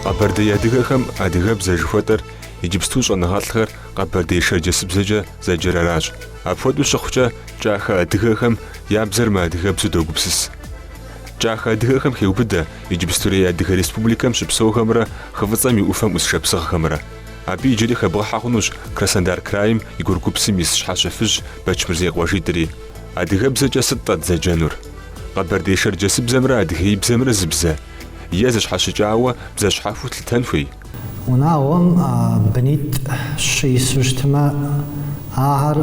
Къэбэрдей адыгэхэм адыгэбзэ жыхуэтӏэр иджыпсту щӏэныгъэлӏхэр къэбэрдей шэрджэсыбзэкӏэ зэджэр аращ. Апхуэдэу щыхъукӏэ кӏахэ адыгэхэм я бзэр мыадыгэбзэу догупсыс. Кӏахэ адыгэхэм хеубыдэ иджыпстурей Адыгэ Республикэм щыпсэухэмрэ хы фӏыцӏэм и ӏуфэм ӏусшэпсыгъхэмрэ. Абы иджыри хэбгъэхьэ хъунущ Краснодар краим и Гургупсым ис щхьэщэ фыжь Бэчмырзей къуажитӏри. Адыгэбзэкӏэ сыт тӏэт зэджэнур? Къэбэрдей шэрджэсыбзэмрэ адыгеибзэмрэ зы бзэ. Е зыщхьэщыкӏауэ бзэщхьэхуу тлъытэн хуей? Унагъуэм бынитӏ щыису щытмэ, ахэр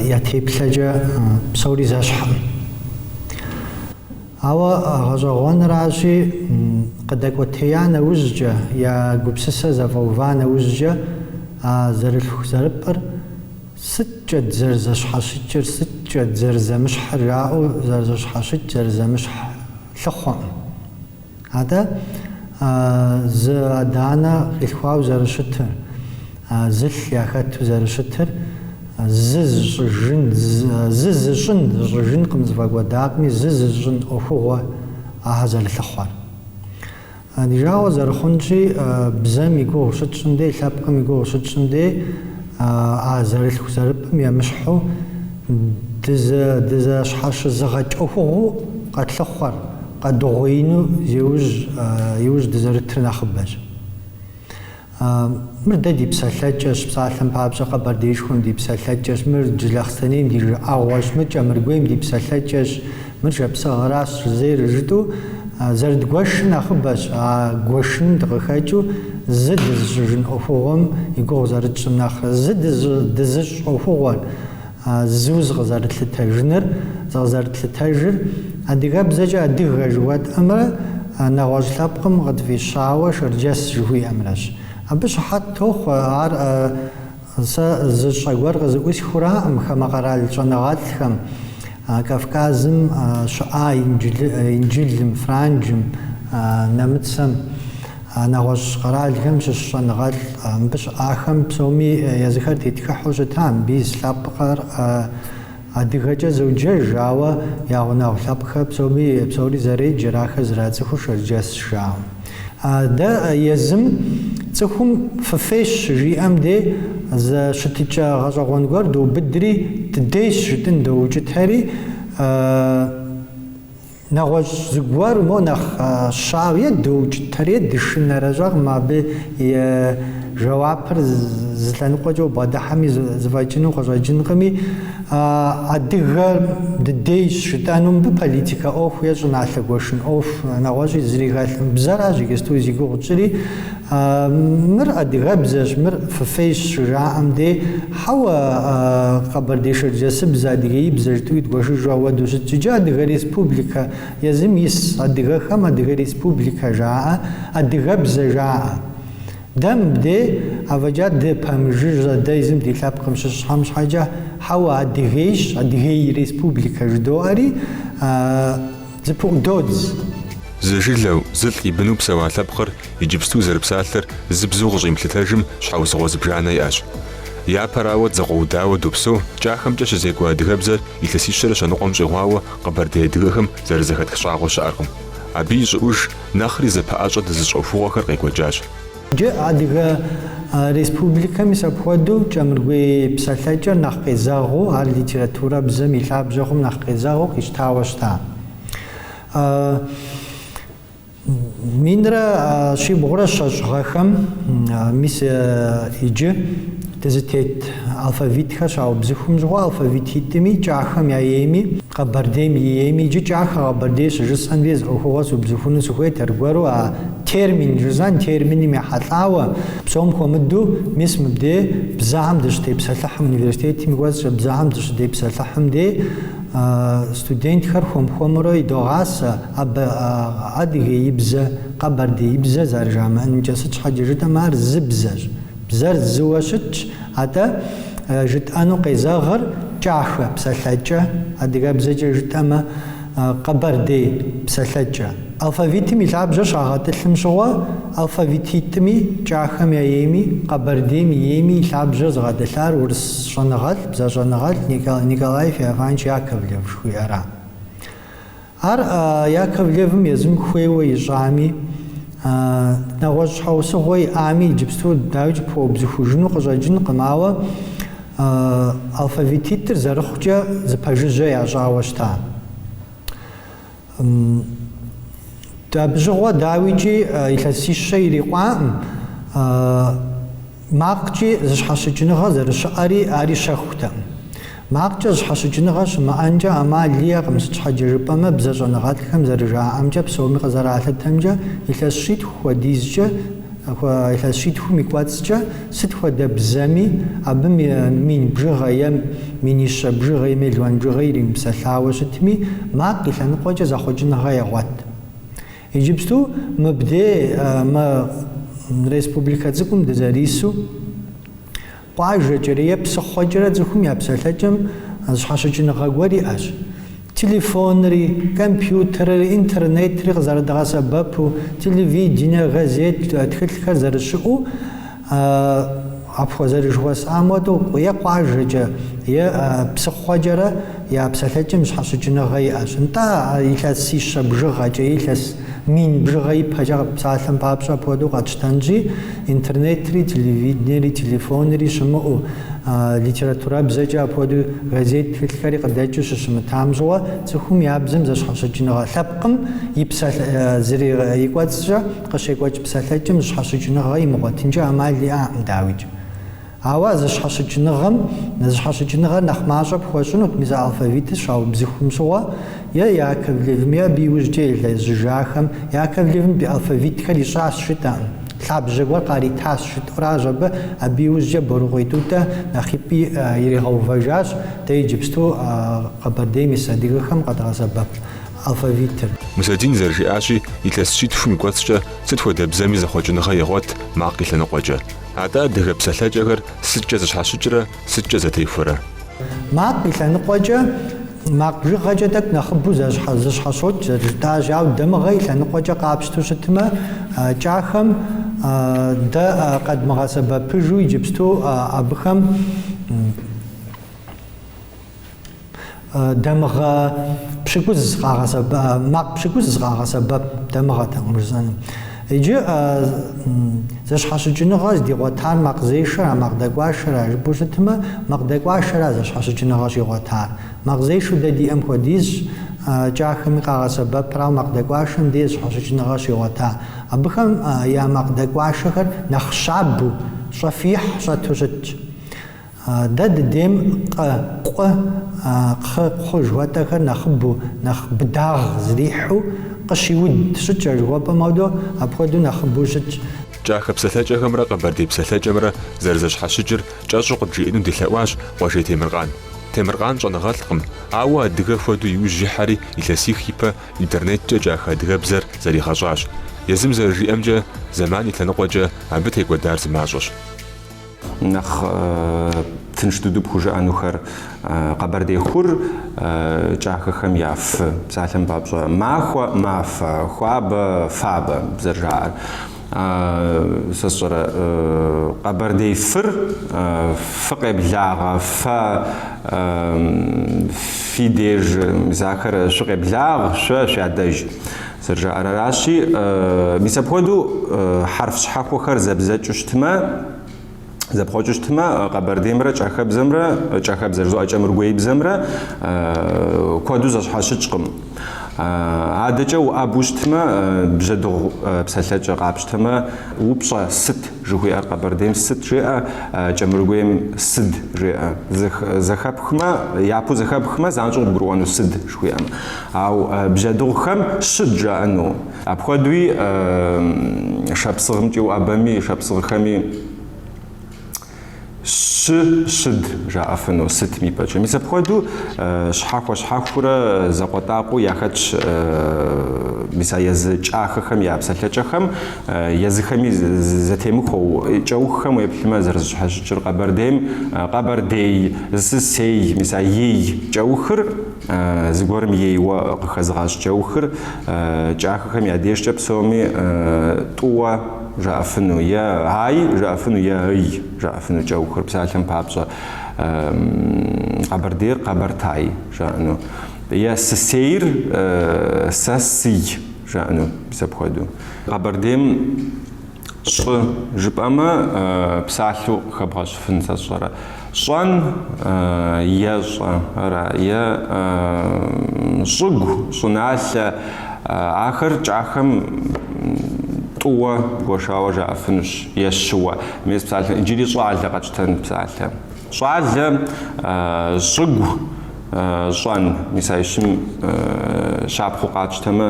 я теплъэкӏэ псори зэщхьэ. Ауэ гъэщӏэгъуэнращи, къыдэкӏуэтея нэужькӏэ, я гупсысэ зэфӏэува нэужькӏэ, зэрылъху зэрыпӏыр сыткӏэ зэрызэщхьэщыкӏыр, сыткӏэ зэрызэмыщхьыр жаӏэу зэрызэщхьэщыкӏ, зэрызэмыщхь лъыхъуэӏым. Атӏэ зы адэ-анэ къилъхуауэ зэрыщытыр, зылъ яхэту зэрыщытыр, зы зыщӏыжынкъым зыфӏэкӏуэдакъыми, зы зыщӏын ӏуэхугъуэ ахэр зэрылъыхъуэр. Ди жагъуэ зэрыхъунщи, бзэм и гугъу щытщӏым дей, лъэпкъым и гугъу щытщӏым дей, зэрылъху зэрыпӏым емыщхьу дызэщхьэщызыгъэкӏ ӏуэхугъуэу къэтлъыхъуэр, къэдыгъуеину иужь дызэрытыр нэхъыбэщ. Мыр дэ ди псэлъэкӏэщ, псалъэм папщӏэ къэбэрдеишхуэм ди псэлъэкӏэщ, мыр Джылахъстэнейм ди жыӏэгъуэщ, мыр Кӏэмыргуейм ди псэлъэкӏэщ, мыр шапсыгъэращ щызейр жытӏу, зэрыдгуэшыр нэхъыбэщ. Гуэшыным дыкъыхэкӏыу зы дызыщӏыжын ӏуэхугъуэм и гугъу зэрытщӏым нэхърэ, зы дызыщӏ ӏуэхугъуэр, зыу зыкъызэрытлъытэжыныр, зыкъызэрытлъытэжыр адыгэбзэкӏэ адыгэ жыхуэтӏэмрэ, нэгъуэщӏ лъэпкъым къытфӏищауэ шэрджэс жыхуиӏэмрэщ. Абы щыхьэт тохъуэ, ар сэ зы щӏэ гуэр къызыӏусхураӏым хамэ къэрал щӏэныгъэлӏхэм, Кавказым щыӏа Инджылым, Франджым, Нэмыцэм, нэгъуэщӏ къэралхэм щыщ щӏэныгъэлӏ, мыбы щыӏахэм псоми езыхэр тетхыхьу щыта, мыбиз лъэпкъыр адыгэкӏэ зоджэж, ауэ я гъунэгъу лъэпкъхэр псори зэредж, арахэр зэрацӏыхур шэрджэс жаӏэу. Дэ езым цӏыхум фыфейщ жиӏэм де, щытыкӏэ гъэщӏэгъуэн гуэр доубыдри дыдейщ жытӏын доукӏытэри, нэгъуэщӏ зыгуэр мо нэхъ щауэ е доукӏытэр е дышынэрэ щӏэгъым, абы жэуапыр зы лъэныкъуэкӏэ убгъэдыхьэми зыфӏэкӏыну къыщӏэкӏынкъыми, адыгэ дыдейщ жытӏэну мыбы политикэ ӏуэху е щӏыналъэ гуэшын ӏуэху нэгъуэщӏи зригъэлӏым бзэращ, иджысту зи гугъу тщӏыри, мыр адыгэбзэщ, мыр фыфейщ жаӏэм де, хьэуэ къэбэрдей шэрджэсыбзэ, адыгеибзэ жытӏуи дгуэшыжу ауэдэу щыт щӏыкӏэ Адыгэ Республикэ езым ис адыгэхэм Адыгэ Республикэ жаӏэ, адыгэбзэ жаӏэ. Дэ мыбдей афӏэкӏа дыпэмыжыжьэ, дэ езым ди лъэпкъым щыщхьэм щхьэкӏэ хьэуэ адыгейщ, Адыгей Республикэ жыдоӏэри, зыпыӏудодз. Зы жылэу, зылӏ ибыну псэуа лъэпкъыр иджыпсту зэрыпсалъэр зы бзэу къыщӏимылъытэжым щхьэусыгъуэ зыбжанэ иӏэщ. Япэрауэ дзакъуэудауэ допсэу кӏахэмкӏэ щызекӏуэ адыгэбзэр илъэсищэрэ щэныкъуэм щӏигъуауэ къэбэрдей адыгэхэм зэрызэхэтхыщӏагъуэ щыӏэркъым. Абы ищӏыӏуж нэхъри зэпыӏэщӏэ дызыщӏэхугъуэхэр къекӏуэкӏащ. Адыгэ Республикэм ис апхуэдэу Кӏэмыргуей псэлъэкӏэр нэхъ къезэгъу, ар литературэ бзэм и лъабжьэ хъум нэхъ къезэгъу къищтауэ щыта. Минрэ щибгъурэ щэщӏ гъэхэм мис иджы дызытет алфавитхэр щаубзыхум щыгъуэ, алфавит итӏми кӏахэм я ейми, къэбэрдейм и ейми, иджы кӏахэ къэбэрдей щыжысӏэм де зы ӏуэхугъуэ субзыхуну сыхуейт, аргуэру термин жызан, терминым ехьэлӏауэ псом хуэмыду мис мыбдей бзэхьэм дыщытепсэлъыхьым, университетым и кӏуэцӏкӏэ бзэхьэм дыщытепсэлъыхьым де студентхэр хуэм-хуэмурэ идогъасэ адыгеибзэ, къэбэрдеибзэ зэрыжамыӏэнымкӏэ. Сыт щхьэкӏэ жытӏэмэ, ар зы бзэщ. Бзэр зыуэ щытщ, атӏэ жытӏэну къезэгъыр кӏахэ псэлъэкӏэ, адыгэбзэкӏэ жытӏэмэ къэбэрдей псэлъэкӏэ. Алфавитым и лъабжьэ щагъэтӏылъым щыгъуэ, алфавит итӏми кӏахэм я ейми, къэбэрдейм и ейми и лъабжьэр зыгъэтӏылъар урыс щӏэныгъэлӏ, бзэ щӏэныгъэлӏ Николай Феофанович Яковлев жыхуиӏэра. Ар Яковлевым езым хуейуэ ищӏами, нэгъуэщӏ щхьэусыгъуэ иӏами иджыпсту дауи пыубзыхужыну къыщӏэкӏынкъым, ауэ алфавититӏыр зэрыхъукӏэ зыпэжыжьэ ящӏауэ щыта. Абыщыгъуэ дауичӏи илъэсищэ ирикъуаӏым макъкӏи зыщхьэщыкӏыныгъэ зэрыщыӏэри ари щэхутэкъым. Макъкӏэ зыщхьэщыкӏыныгъэ щымыӏэнкӏэ ӏэмал иӏэкъым, сыт щхьэкӏэ жыпӏэмэ бзэщӏэныгъэлӏхэм зэрыжаӏэмкӏэ, псоми къызэралъытэмкӏэ, илъэс щитху хуэдизкӏэ, илъэс щитхум и кӏуэцӏкӏэ сыт хуэдэ бзэми абы мин бжыгъэ е минищэ бжыгъэ е мелуан бжыгъэ иримыпсэлъауэ щытми, макъ и лъэныкъуэкӏэ зэхъуэкӏыныгъэ егъуэт. Иджыпсту мыбдей мы республикэ цӏыкӏум дызэрису къуажэкӏэрэ е псыхъуэкӏэрэ цӏыхум я псэлъэкӏэм зыщхьэщыкӏыныгъэ гуэр иӏэщ. Телефонри, компьютерри, интернетри къызэрыдгъэсэбэпу, телевидение, газет, тхылъхэр зэрыщыӏэу апхуэзэрыжыхуэсӏам хуэдэу е къуажэкӏэ е псыхъуэкӏэрэ я псэлъэкӏэм зыщхьэщыкӏыныгъэ иӏэщ. НтӀэ илъэсищэ бжыгъэкӏэ, илъэс мин бжыгъэ ипэкӏэ псалъэм папщӏэ апхуэдэу къэтщтэнщи, интернетри, телевиденияри, телефонри щымыӏэу, литературабзэкӏэ апхуэдэу газет тхылъхэри къыдэкӏыу щыщымытам щӏыуэ цӏыхум я бзэм зыщхьэщыкӏыныгъэ лъэпкъым и кӏуэцӏкӏэ къыщекӏуэкӏ псэлъэкӏэм зыщхьэщыкӏыныгъэ имыгъуэтынкӏэ ӏэмал иӏэкъым дауичӏ. Ауэ зыщхьэщыкӏыныгъэр нэхъ мащӏэ пхуэщӏынут мис алфавитыр щаубзыхум щыгъуэ, е Яковлевым е абы иужькӏэ езыжахэм Яковлевым алфавитхэр ищӏащ щытӏэкъым. Лъабжьэ гуэр къаритащ щытӏуращ абы иужькӏэ Борыкъуей Тутэ нэхъ ипӏи иригъэувэжащ, дэ иджыпсту Къэбэрдейм ис адыгэхэм къэдгъэсэбэп алфавитыр. Мусадин зэрыжиӏащи, илъэс щитхум и кӏуэцӏкӏэ сыт хуэдэ бзэми зэхъуэкӏыныгъэ егъуэт макъ и лъэныкъуэкӏэ. АтӀэ адыгэ псэлъэкӏэхэр сыткӏэ зыщхьэщыкӏрэ, сыткӏэ зэтехуэрэ? Макъ и лъэныкъуэкӏэ, макъ бжыгъэкӏэ тӏэкӏу нэхъыбэу зыщхьэщокӏ, зэрыжытащ, ауэ дамыгъэ и лъэныкъуэкӏэ къапщтэу щытмэ, кӏахэм дэ къэдмыгъэсэбэпыжу иджыпсту абыхэм дамыгъэ пщыкӏуз макъ пщыкӏуз къагъэсэбэп, дамыгъэтэкъым жысӏэным. Иджы зэщхьэщыкӏыныгъэ здигъуэтар макъзешэр, макъ дэкӏуашэра жыпӏэу щытмэ, макъ дэкӏуашэра зэщхьэщыкӏыныгъэ щигъуэтар. Макъзешэу дэ диӏэм хуэдизщ, кӏахэми къагъэсэбэпрауэ макъ дэкӏуашэм де зэщхьэщыкӏыныгъэ щигъуэта. Абыхэм я макъ дэкӏуашэхэр нэхъ щабэу, щӏэфихь щӏэту щытщ. Дэ дыдейм къы, къу, кхъы, кхъу жыхуэтӏэхэр нэхъыбэу, нэхъ быдагъ зрихьу къыщиуд щытщ, жыхуэпӏэм хуэдэу апхуэдэу нэхъыбэу щытщ. Кӏахэ псэлъэкӏэхэмрэ Къэбэрдей псэлъэкӏэмрэ зэрызэщхьэщыкӏыр кӏэщӏу къыджиӏэну дилъэӏуащ Къуажей Темиркъан. Темиркъан щӏэныгъэлӏкъым, ауэ адыгэ хуэдэу иужь ихьэри илъэсих ипэ интернеткӏэ кӏахэ адыгэбзэр зэригъэщӏащ. Езым зэрыжиӏэмкӏэ, зэман и лъэныкъуэкӏэ абы текӏуэдар зы мащӏэщ. Нэхъ тынш дыдэу пхужыӏэнухэр Къэбэрдей хур кӏахэхэм яф, псалъэм папщӏэ махуэ, мафэ, хуабэ, фабэ зэрыжаӏэр. Сэ сщӏэрэ Къэбэрдей фыр фыкъеблагъэ, фэ фи деж мисахэр щыкъеблагъ, щадэж зэрыжаӏэр аращи, мис апхуэдэу хьэрф щхьэхуэхэр зэбзэкӏыу щытмэ, зэпхъуэкӏыу щытмэ, Къэбэрдеймрэ кӏахэбзэр зыӏуэкӏэмыргуейбзэмрэ куэду зэщхьэщыкӏкъым. Адэкӏэ уӏэбу щытмэ, бжьэдыгъу псэлъэкӏэ къапщтэмэ, упщӏэ сыт жыхуиӏэр Къэбэрдейм сыт жеӏэ, кӏэмыргуейм сыд жеӏэ. Зэхэпхмэ, япэу зэхэпхмэ, занщӏэу къыбгурыӏуэну сыд жыхуиӏэм. Ау бжьэдыгъухэм щыд жаӏэну. Апхуэдууи шапсыгъымкӏи уӏэбэми, шапсыгъыхэми щыд жаӏэфыну сытми пэкӏэ. Мис апхуэдэу щхьэхуэурэ зэкъуэтӏакъуэу яхэтщ мис а езы кӏахэхэм я псэлъэкӏэхэм, езыхэми зэтемыхуэу кӏэуххэм уеплъымэ зэрызыщхьэщыкӏыр Къэбэрдейм, Къэбэрдей, Зысей, мис а ей кӏэухыр, зыгуэрым ейуэ къыхэзыгъащ кӏэухыр, кӏахэхэм я дежкӏэ псоми тӏууэ жаӏэфыну, е ай жаӏэфыну, е ый жаӏэфыну кӏэухыр псалъэм папщӏэ. Къэбэрдейр Къэбэртай жаӏэну. Е Сысейр Сэсый жаӏэну мисапхуэду. Къэбэрдейм щӏы жыпӏэмэ псалъэу къыхэбгъэщыфын сэ сщӏэрэ. Щӏэн е щӏэ е щӏыгу, щӏыналъэ ахэр кӏахэм тӏууэ гуэшауэ жаӏэфынущ е щыуэ. Мес псалъэ иджыри щӏалэ къэкӏтэн псалъэ. Щӏалэ щӏыгу щӏэн мис а ищым щапхъэу къатщтэмэ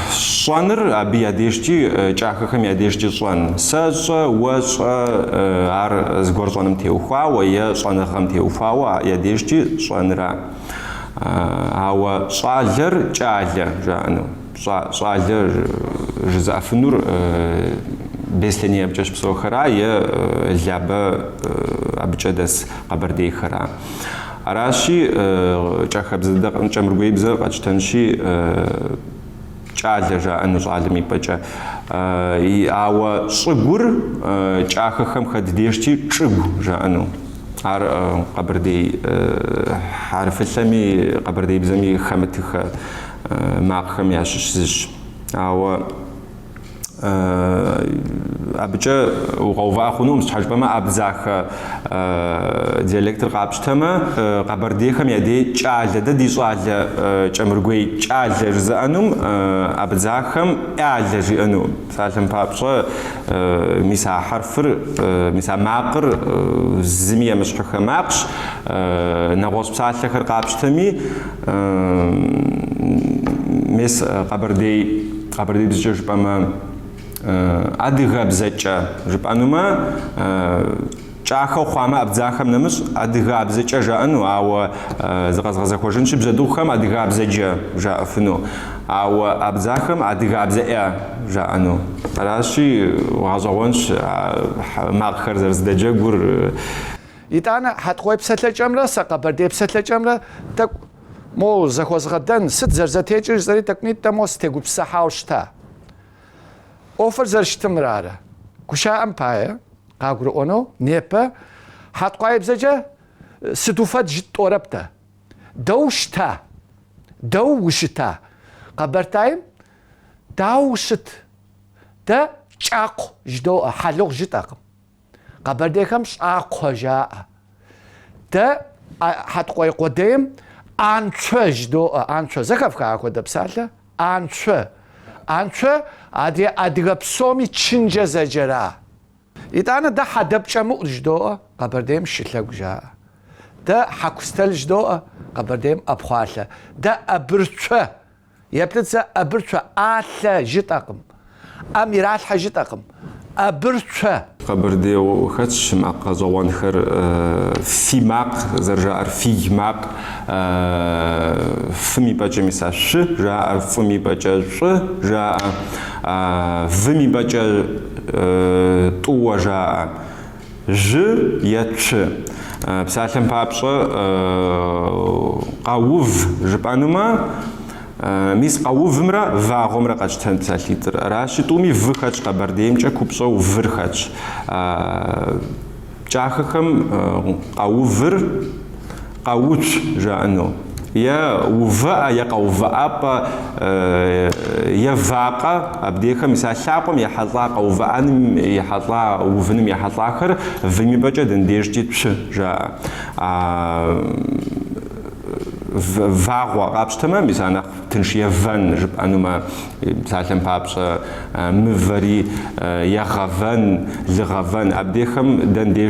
щӏэныр абы я дежкӏи кӏахэхэм я дежкӏи щӏэн. Сэ щӏэ, уэ щӏэ ар зыгуэр щӏэным теухуауэ е щӏэныгъэм теухуауэ я дежкӏи щӏэнра. Ауэ щӏалэр кӏалэ жаӏэну. Щӏалэ жызыӏэфынур беслъэней абыкӏэ щыпсэухэра е лабэ абыкӏэ дэс къэбэрдейхэра. Аращи кӏахабзэ кӏэмыргуейбзэ къэкӏтэнщи кӏалэ жаӏэну щӏалэм ипӏэкӏэ. Ауэ щӏыгур кӏахэхэм хэт дежкӏи чӏыгу жаӏэну. Ар къэбэрдей хьэрфылъэми къэбэрдейбзэми хэмытыхэ макъхэм ящыщ зыщ. Ауэ абыкӏэ укъэува хъуну щхьэжыпӏэмэ абдзахэ диалектыр къапщтэмэ къэбэрдейхэм я дей кӏалэ дэ ди щӏалэ кӏэмыргуей кӏалэ жызыӏэнум абдзахэм ӏялэ жиӏэну. Псалъэм папщӏэ мис а хьэрфыр мис а макъыр зыми емыщхьыхэ макъщ. Нэгъуэщӏ псалъэхэр къапщтэми мес къэбэрдейбзэкӏэ жыпӏэмэ адыгэбзэкӏэ жыпӏэнумэ кӏахэу хъуамэ абдзахэм нэмыщӏ адыгабзэкӏэ жаӏэну, ауэ зыкъэзгъэзэхуэжынщи бзэдыгъухэм адыгабзэджэ жаӏэфыну, ауэ абдзахэм адыгабзэӏэ жаӏэну. Аращи угъэщӏэгъуэнщ макъхэр зэрыздэджэгур. итӏанэ хьэтӏкъуей псэлъэкӏэмрэ сэ къэбэрдей псэлъэкӏэмрэ тӏэкӏу мо зэхуэзгъэдэн сыт зэрызэтекӏыр зэри тӏэкӏунитӏэ мо стегупсыхьауэ щыта. ӏуэхур зэрыщытымрэ ары. Гушаӏэм пае къагурыӏуэну непэ хьэтӏкъуейбзэкӏэ сыту фэд жыт тӏуэрэ пӏтэ. Дэу щыта, дэу ущыта. Къэбэртайм дауэ ущыт. Дэ кӏакхъу жыдоӏэ, хьэлыгъу жытӏэкъым. Къэбэрдейхэм щӏакхъуэ жаӏэ. Дэ хьэтӏкъуей къудейм ӏанчъэ жыдоӏэ, ӏанчъэ. Зэхэфха ахуэдэ псалъэ? ӏанчъэ. ӏанчъэ адыгэ псоми чынджэ зэджэра. итӏанэ дэ хьэдэпкӏэмыӏу жыдоӏэ, къэбэрдейм шылъэгу жаӏэ. Дэ хьэкустэл жыдоӏэ, къэбэрдейм ӏэпхъуалъэ. Дэ ӏэбырчъэ. Еплъыцэ ӏэбырчъэ, ӏалъэ жытӏэкъым. ӏэм иралъхьэ жытӏэкъым. ӏэбырчъэ. Къэбэрдейу хэтщ макъ гъэщӏэгъуэнхэр фи макъ зэрыжаӏэр фий макъ, фым ипӏэкӏэ мис а щы жаӏэр, фӏым ипӏэкӏэ щӏы жаӏэ, вым ипӏэкӏэ тӏууэ жаӏэ. Жьы е чы. Псалъэм папщӏэ къаув жыпӏэнумэ мис къаувымрэ вагъуэмрэ къэкӏтэн псалъитӏыр. Аращи тӏуми вы хэтщ, къэбэрдеймкӏэ купщӏэу выр хэтщ. Кӏахэхэм къаувыр къауч жаӏэну. Е увэӏэ, е къэувэӏапӏэ, е вакъэ, абдейхэм мис а лъапӏэм ехьэлӏа къэувэӏэным ехьэлӏа увыным ехьэлӏахэр вым ипӏэкӏэ дэнэ чы жаӏэ. Вагъуэ къапщтэмэ мис а нэхъ тынш евэн жыпӏэнумэ псалъэм папщӏэ мывэри егъэвэн, лыгъэвэн. Абдейхэм дэнэ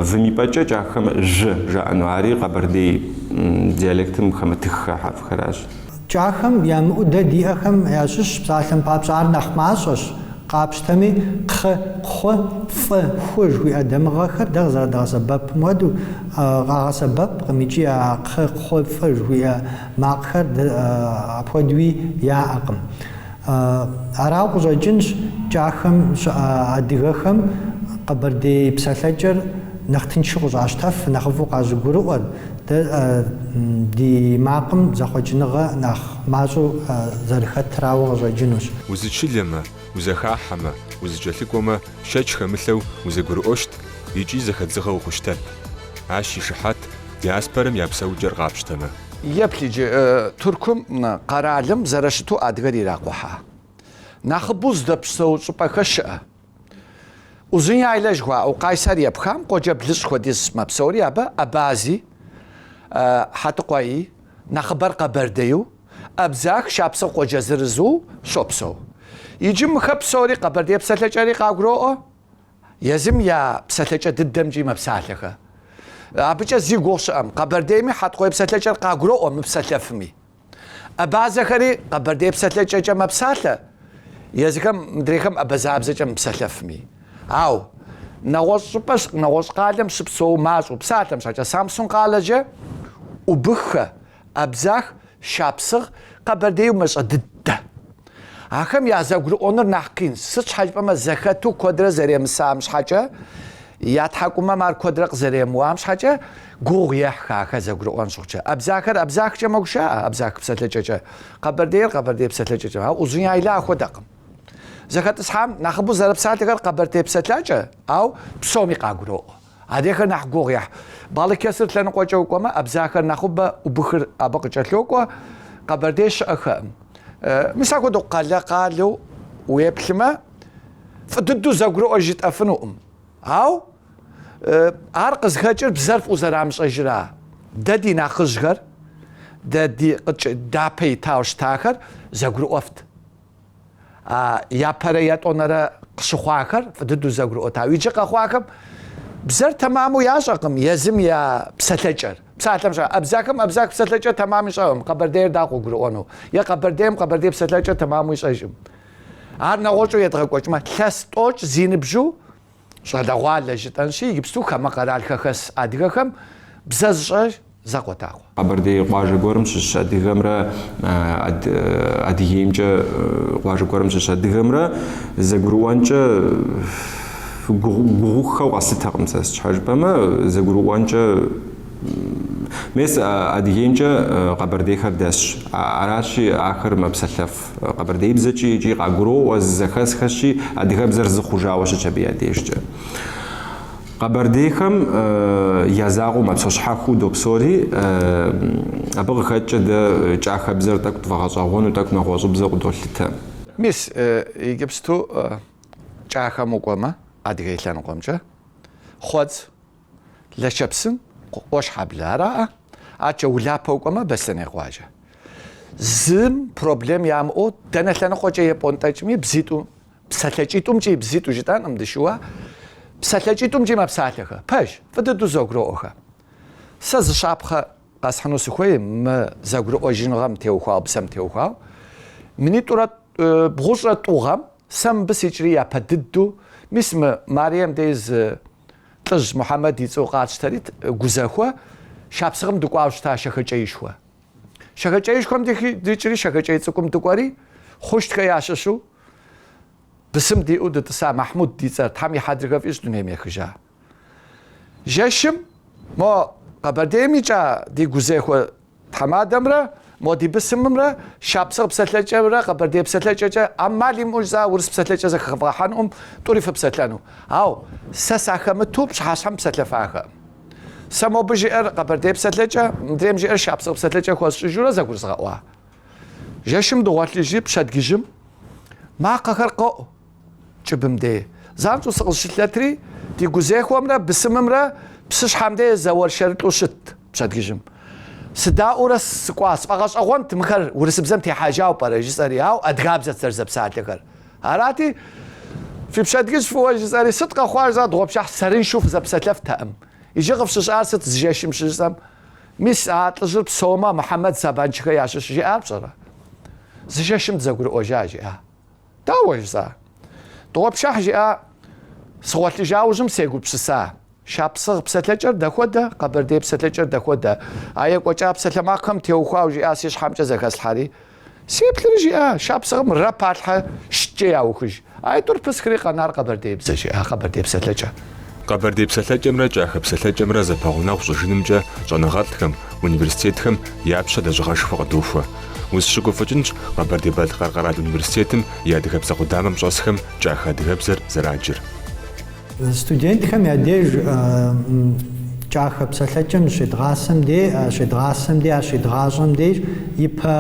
вым ипӏэкӏэ кӏахэм жьы жаӏэну. Ари къэбэрдей диалектым хэмытыххэ хьэрфхэращ. Кӏахэм ямыӏэу дэ диӏэхэм ящыщ псалъэм папщӏэ ар нэхъ мащӏэщ. Къапщтэми кхъы, кхъу, фӏы, ху жыхуиӏэ дамыгъэхэр дэ къызэрыдгъэсэбэпым хуэдэу къагъэсэбэпкъым икӏи а кхъы, кхъу, фӏы жыхуиӏэ макъхэр апхуэдэуи яӏэкъым. Арауэ къыщӏэкӏынщ кӏахэм адыгэхэм къэбэрдей псэлъэкӏэр нэхъ тыншу къыщӏащтэф, нэхъыфӏу къащыгурыӏуэр. Дэ ди макъым зэхъуэкӏыныгъэ нэхъ мащӏэу зэрыхэтрауэ къыщӏэкӏынущ. Узычылэмэ, узэхахьэмэ, узыкӏэлъыкӏуэмэ, шэч хэмылъэу узэгурыӏуэщт икӏи зэхэдзыгъэ ухъущтэт. Ащ и шыхьэт диаспорэм я псэукӏэр къапщтэмэ. يبليجي تركم قرالم زرشتو أدغري راقوها ناخبوز دبسو شبكشة وزين علاج هو أو قيصر يبخام قوجا بلش خديس مبسوري أبازي حتى قوي نخبر قبرديو أبزاك شابسو قوجا زرزو شوبسو يجي مخبسوري قبردي بسلجاري قاقروه يزم يا بسلجة ددمجي مبسالخه أبجا زي قوش قبرديمي حتى قوي بسلجار قاقروه مبسلفمي أبازخري قبردي بسلجة مبساله يزكم مدريكم أبزابزة مبسلفمي أو نغوص بس نغوص قالم سبسو ماز وبساتم شاجا سامسونج قالجة وبخة أبزاخ شابسغ قبردي ومش ضده هاكم يا زغرو اونر نحكين سچ حاجه ما زكاتو كودر زري مسامش حاجه ياتحكم مار كودر زري موامش حاجه غوغ يحكا زغرو اون شوچه ابزاخ جموشا ابزاخ بسلجه قبردي بسلجه وزن يايلا خدقم زكات اسحام نخبو زرب ساعه قبردي بسلجه او بسومي قاغرو هذيك نحغوغ يح بالكسر لن قوجو كما ابزاخ نخب وبخر ابقجلوكو قبرديش اخم مساكو دو قالو ويبلما فددو زغرو اجيت افنوم او ارقز خجر بزرف وزرامش اجرا ددي ناخزغر ددي دابي تاوش تاخر زغرو افت يا بريات اونرا قشخواخر فددو زغرو تاو يجي قخواكم بزر تمامو ياشقم يزم يا بسلجر بساتم شا ابزاك بسلجر تمام شام قبردير داقو غرونو يا قبردي بسلجر تمام يشجم ارنا غوچو يتغقوچ ما تلاستوچ زينبجو شادغوال جتنشي يبستو كما قرال خخس ادغخم بزاز زاقوتاو قبردي قواجه غورم شش ادغمرا ادييمجه قواجه غورم شش ادغمرا زغروانچه غوخه واسطه مساس حاجبما زغروانچه مس ادييمجه قبردي خرداش عراشي اخر مبسلف قبردي بزچي يجي قاغرو وزخس خشي ادغب زرز خوجاوش چبياديشجه قبرديخم يزاغو مبسوشحاخو دوبسوري ابغ خچ د چاخ بزر تاك تفغاصاغون تاك نغوص بزر دولته مس يجبستو چاخ مقومه ادغيلان قومجه خود لشبسن قوش حبلارا اچولا پوقمه بسنه قواجه زم پروبلم يام او دنهلن خوجه يپونتاچمي بزيتو بسلچيتومجي بزيتو جتان امدشوا بسلچيتوم جيما بسالخه باش فددو زغروخه سز شابخه قاسحنو سخوي ما زغرو اجينغام تيوخا بسم تيوخا مني تورا بغوشرا توغام سم بسيجريا بددو مسم مريم ديز تج محمد يصو قاتشتريت غوزاخوا شابسغم دقواوشتا شخچيشوا شخچيشكم ديچري شخچيصكم دقوري خوشتخه ياششو بسم دي او دتسا محمود ديصر تامي حدرغف ايش دنيا ميخجا جشم ما قبرديميجا دي غوزاخوا تمادمرا مودي بسممرا شابسغ بسلچمرا قبردي بسلچجا امالي موزا ورس بسلچزا خفاحنهم طريف بسلانو او سساخمتو بشحاشم بسلفاخه سمو بجير قبردي بسلچا مدريم جير شابسغ بسلچا خوش جورا زغورزغوا جشم دوات لي جيب شادجيجم ما قخرقو چبمدي زانتو سقشلاتري دي غوزاخومرا بسممرا بسش حمدي زور شرطو شت بشادجيجم سدا اورس قواس فقاش اغونت مخر ورس بزمتي حاجاو باراجسارياو ادغابزت سرزب ساعتكر هراتي في بشادجيش فواج زاري صدق خوار زاد غوبشح سرين شوف زبسلف تام يجي غفش شارست زجاشم شزم مس عطجب سوما محمد سبانچخه ياشش جي ابصرا زجاشم زغور اوجاجي داوج زا غوبشح جي صوت جاوجم سيغو بسسا شابسغ بسلچر دخوده قبردي بسلچر دخوده اي قوچا بسلماكم تيوخاو جي اسيش حمجه زكاس الحري سيبلرجي شابسغ مرا باتح شجي اوخج اي دور بسكري قنار قبردي بسجي قبردي بسلچر قبردي بسلچمرا جاخ بسلچمرا زپاغنا خصوشنمجا جانغالتخم университетхэм япшэ дэжгъэшхуэ къыдохуэ. УзыщыгуфӀыкӀынщ Къэбэрдей Балъкъэр университетым и адыгэбзэ къудамэм щӀэсхэм кӀах адыгэбзэр зэраджэр. Студентхэм я деж кӀахэ псэлъэкӀэм щедгъасэм щедгъащӀэм деж ипэ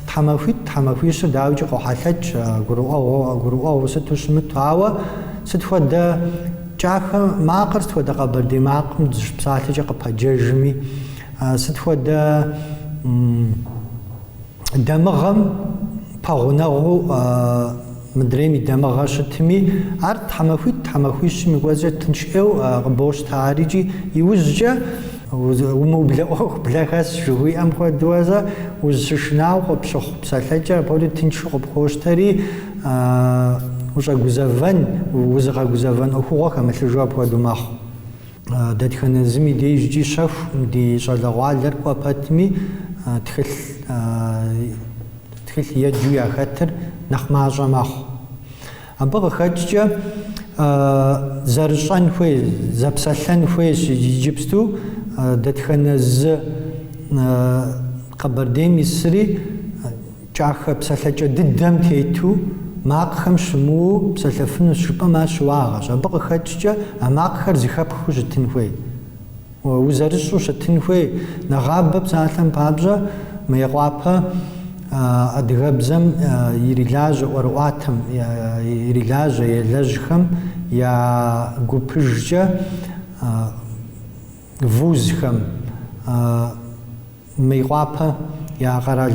тхьэмахуищыр даукӀи къохьэлъэкӀ гурыӀуэгъуэ сыту щымыту, ауэ сыт хуэдэ кӀахэ макъыр, сыт хуэдэ къэбэрдей макъым псалъэкӀэ къыпэджэжми, сыт хуэдэ дамыгъэм пэгъунэгъуу мыдрейм и дамыгъэ щытми, ар тхьэмахуищым и кӀуэзкӀэ тыншӀейуэ къыбощтари икӀи иужькӀэ умыублэӀуэху блэхэс жыхуиӀэм хуэдууэзэ узыщышынауэ къопщыхъу псэлъэкӀэр апхуэдэу тыншу къыпхуощтэри узыгъэгузэвэн Ӏуэхугъуэ хэмылъыжу апхуэдэу мэхъу. Дэтхэнэ зыми деж икӀи щэху ди щӀалэгъуалэр кӀуэ пэтми тхылъ еджэу яхэтыр нэхъ мащӀэ мэхъу. Абы къыхэкӀкӀэ зэрыщӀэн хуей, зэпсэлъэн хуейщ иджыпсту дэтхэнэ зы Къэбэрдейм исри кӀахэ псэлъэкӀэ дыдэм тету макъхэм щымыуэу псэлъэфыну щыпӀэм ар щыуагъэщ. Абы къыхэкӀкӀэ а макъхэр зыхэпхыу щытын хуей, узэрыщӀу щытын хуей. Нэгъабэ псалъэм папщӀэ Мыекъуапэ адыгэбзэм ирилажьэ ӀуэрыӀуатэм ирилажьэ елэжьхэм я гупыжкӀэ вузхэм Мыекъуапэ я къэрал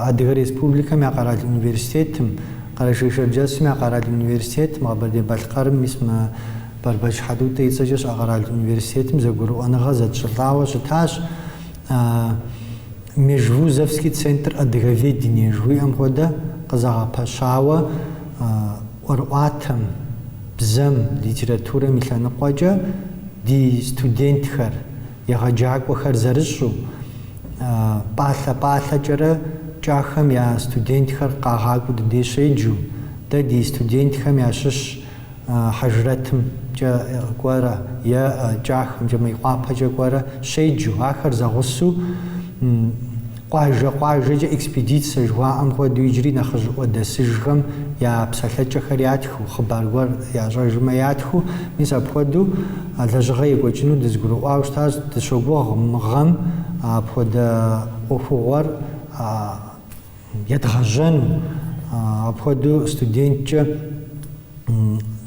Адыгэ Республикэм я къэрал университетым, Къэрэшей-Шэрджэсым я къэрал университетым, Къэбэрдей-Балъкъэрым мис Барбэч Хьэдутэ и цӀэкӀэ щӀа къэрал университетым зэгурыӀуэныгъэ зэтщӀылӀауэ щытащ. Межвузовский центр адыгэведения жыхуиӀэм хуэдэ къызэгъэпэщауэ ӀуэрыӀуатэм, бзэм, литературэм и лъэныкъуэкӀэ ди студентхэр, егъэджакӀуэхэр зэрыщӀу пӀалъэ-пӀалъэкӀэрэ кӀахэм я студентхэр къагъакӀуэу дыдей щеджэу, дэ ди студентхэм ящыщ ХьэжрэтымкӀэ кӀуэрэ е кӀахэмкӀэ МыекъуапэкӀэ кӀуэрэ щеджэу, ахэр зэгъусэу къуажэ-къуажэкӀэ экспедицие жыхуаӀэм хуэдэу иджыри нэхъыжьыӀуэ дэсыжхэм я псэлъэкӀэхэр ятхыу, хъыбар гуэр ящӀэжмэ ятхыу, мис апхуэдэу лэжьыгъэ екӀуэкӀыну дызгурыӀуауэ щытащ. Дыщогугъ мы гъэм апхуэдэ Ӏуэхугъуэр едгъэжьэну, апхуэдэу студенткӀэ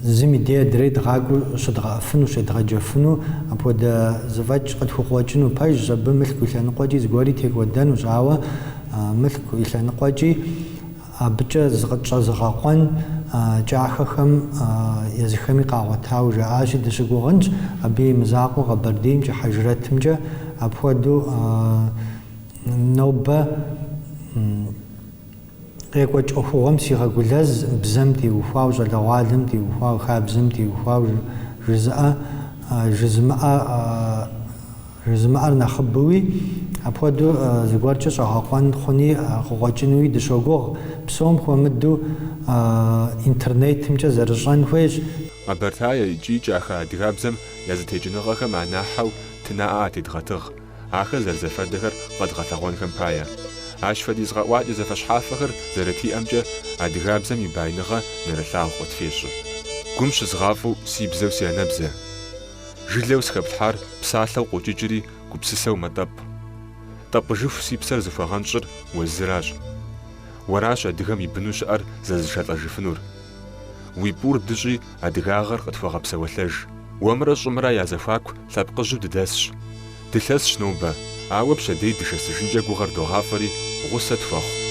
зым и дей адрей дгъакӀуэу щыдгъэӀэфыну, щедгъэджэфыну, апхуэдэ зэфӀэкӀ къытхуэкъуэкӀыну пэжщ. Абы мылъку и лъэныкъуэкӀи зыгуэри текӀуэдэнущ, ауэ мылъку и лъэныкъуэкӀи абыкӀэ щӀэзыгъэкъуэн кӀахэхэм езыхэми къагъуэтауэ жаӀащи, дыщыгугъынщ. Абы и мызакъуэ КъэбэрдеймкӀэ, ХьэжрэтымкӀэ апхуэдэу нобэ екӀуэкӀ Ӏуэхугъуэм сигъэгулэз бзэм теухуау, щӀалэгъуалэм теухуау, хабзэм теухуау жызымыӀэр нэхъыбэуи, апхуэдэу зыгуэркӀэ щӀэгъэкъуэн хъуни къыкъуэкӀынуи дыщогугъ. Псом хуэмыдэу интернетымкӀэ зэрыщӀэн хуейщ. Къэбэртаер икӀи кӀахэ адыгабзэм я зэтекӀыныгъэхэм анахьэу тынаӀэ атедгъэтыгъ, ахэр зэрызэфэдэхэр къэдгъэлъэгъуэнхэм пае. Ащ фэдиз гъэӀуакӀэ зэфэщхьафэхэр зэрытиӀэмкӀэ адыгабзэм и байныгъэ нэрылъагъу къытфещӀы. Гум щызгъафӀэу си бзэу си анэбзэ. Жылэу сыхэплъхьар псалъэу къокӀыкӀри гупсысэу мэтӀэпӀ. ТӀэпӀыжыху си псэр зыхуэгъэнщӀыр уэзыращ. Уэращ адыгэм и быну щыӀэр зэзыщалӀэжыфынур. Уи пӀур дыщӀи адыгагъэр къытхуэгъэпсэуэлъэж. Уэмрэ щӀымрэ я зэхуаку лъэпкъыжьу дыдэсщ. Дылъэсщ нобэ, ауэ пщэдей дышэсыжынкӀэ гугъэр догъафӀэри гъусэ тхуэхъу.